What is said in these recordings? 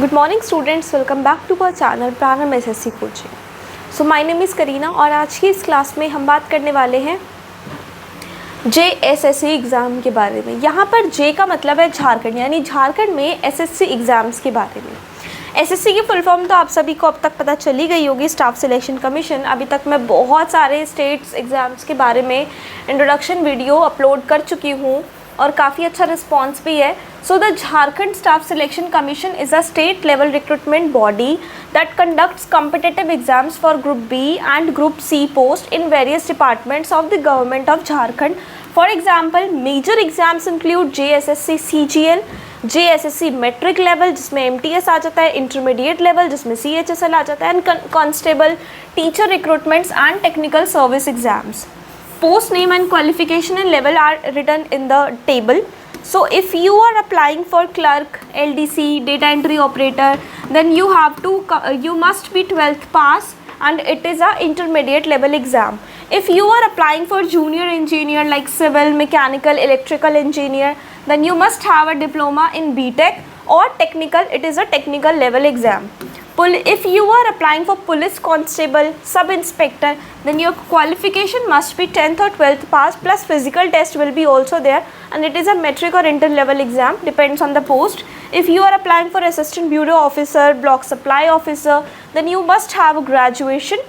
Good morning students, welcome back to our channel प्रारंभ SSC coaching. So my name is Kareena और आज की इस क्लास में हम बात करने वाले हैं JSSC एग्ज़ाम के बारे में। यहाँ पर J का मतलब है झारखंड, यानी झारखंड में SSC एग्ज़ाम्स के बारे में। SSC की फुल फॉर्म तो आप सभी को अब तक पता चली गई होगी, स्टाफ सिलेक्शन कमीशन। अभी तक मैं बहुत सारे स्टेट्स एग्ज़ाम्स के बारे में इंट्रोडक्शन वीडियो अपलोड कर चुकी हूँ और काफ़ी अच्छा रिस्पॉन्स भी है। So the Jharkhand staff selection commission is a state level recruitment body that conducts competitive exams for group B and group C post in various departments of the government of Jharkhand. For example major exams include JSSC CGL, JSSC matric level जिसमें MTS आ जाता है, intermediate level जिसमें CHSL आ जाता है, and constable, teacher recruitments and technical service exams. Post name and qualification and level are written in the table. So if you are applying for clerk, LDC, data entry operator, then you must be 12th pass and it is a intermediate level exam. If you are applying for junior engineer like civil, mechanical, electrical engineer, then you must have a diploma in BTech or technical, it is a technical level exam. If you are applying for police constable, sub inspector, then your qualification must be 10th or 12th pass plus physical test will be also there, and it is a metric or inter level exam, depends on the post. If you are applying for assistant bureau officer, block supply officer, then you must have a graduation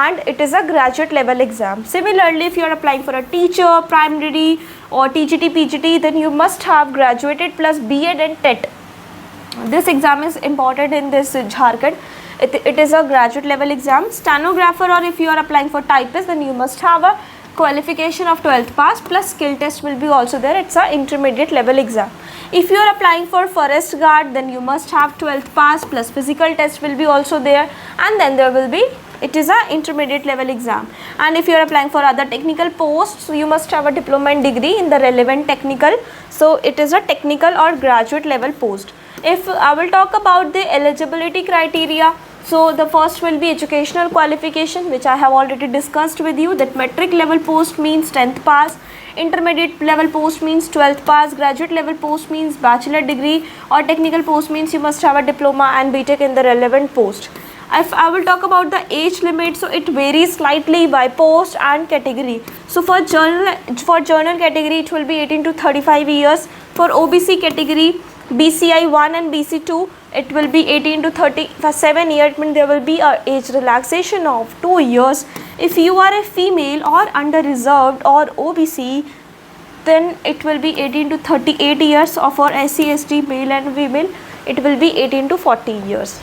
and it is a graduate level exam. Similarly, if you are applying for a teacher, primary or TGT, PGT, then you must have graduated plus B.Ed and TET. This exam is important in this Jharkhand. It is a graduate level exam. Stenographer, or if you are applying for typist, then you must have a qualification of 12th pass plus skill test will be also there. It's a intermediate level exam. If you are applying for forest guard, then you must have 12th pass plus physical test will be also there, and then there will be, it is a intermediate level exam. And if you are applying for other technical posts, you must have a diploma and degree in the relevant technical. So it is a technical or graduate level post. If I will talk about the eligibility criteria, so the first will be educational qualification, which I have already discussed with you, that metric level post means 10th pass, intermediate level post means 12th pass, graduate level post means bachelor degree, or technical post means you must have a diploma and BTech in the relevant post. If I will talk about the age limit, so it varies slightly by post and category. So for journal category it will be 18 to 35 years. For OBC category, BCI 1 and BC 2, it will be 18 to 37 years. It means there will be a age relaxation of 2 years. If you are a female or under reserved or OBC, then it will be 18 to 38 years. Or for SC, ST, male and female, it will be 18 to 40 years.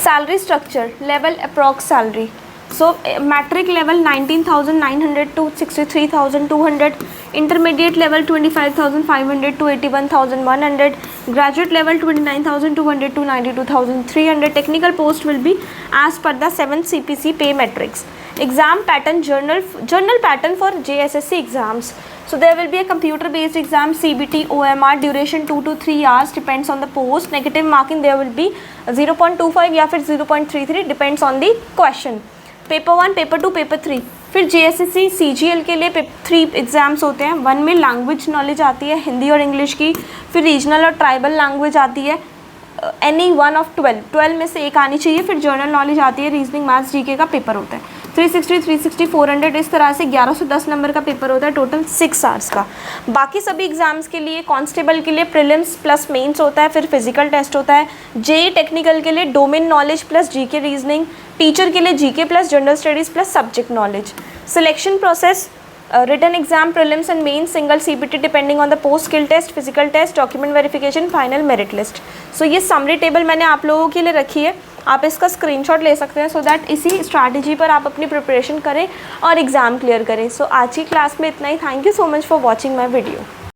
Salary structure, level approx salary. So matric level 19,900 to 63,200, intermediate level 25,500 to 81,100, graduate level 29,200 to 92,300. Technical post will be as per the 7 CPC pay matrix. Exam pattern, journal pattern for JSSC exams. So there will be a computer based exam, CBT, OMR, duration 2 to 3 hours, depends on the post. Negative marking there will be 0.25 या फिर 0.33, depends on the question. Paper 1, paper 2, paper 3. फिर JSSC CGL के लिए 3 exams होते हैं. 1 में language knowledge आती है, हिंदी और इंग्लिश की. फिर रीजनल और ट्राइबल लैंग्वेज आती है. एनी वन ऑफ 12 में से एक आनी चाहिए. फिर जर्नल नॉलेज आती है, रीजनिंग, मैथ्स, जीके का पेपर होता है. 360, 360, 400, इस तरह से 1110 नंबर का पेपर होता है, टोटल 6 आवर्स का. बाकी सभी एग्जाम्स के लिए, कांस्टेबल के लिए प्रीलिम्स प्लस मेंस होता है, फिर फिजिकल टेस्ट होता है. JEE टेक्निकल के लिए domain knowledge plus GK reasoning, teacher के लिए GK plus general studies plus subject knowledge. Selection process, written exam, prelims and mains, single CBT depending on the post, skill test, physical test, document verification, final merit list. So ये summary table मैंने आप लोगों के लिए रखी है, आप इसका स्क्रीनशॉट ले सकते हैं सो दैट इसी स्ट्रैटेजी पर आप अपनी प्रिपरेशन करें और एग्ज़ाम क्लियर करें. सो आज की क्लास में इतना ही. Thank you so much for watching my video.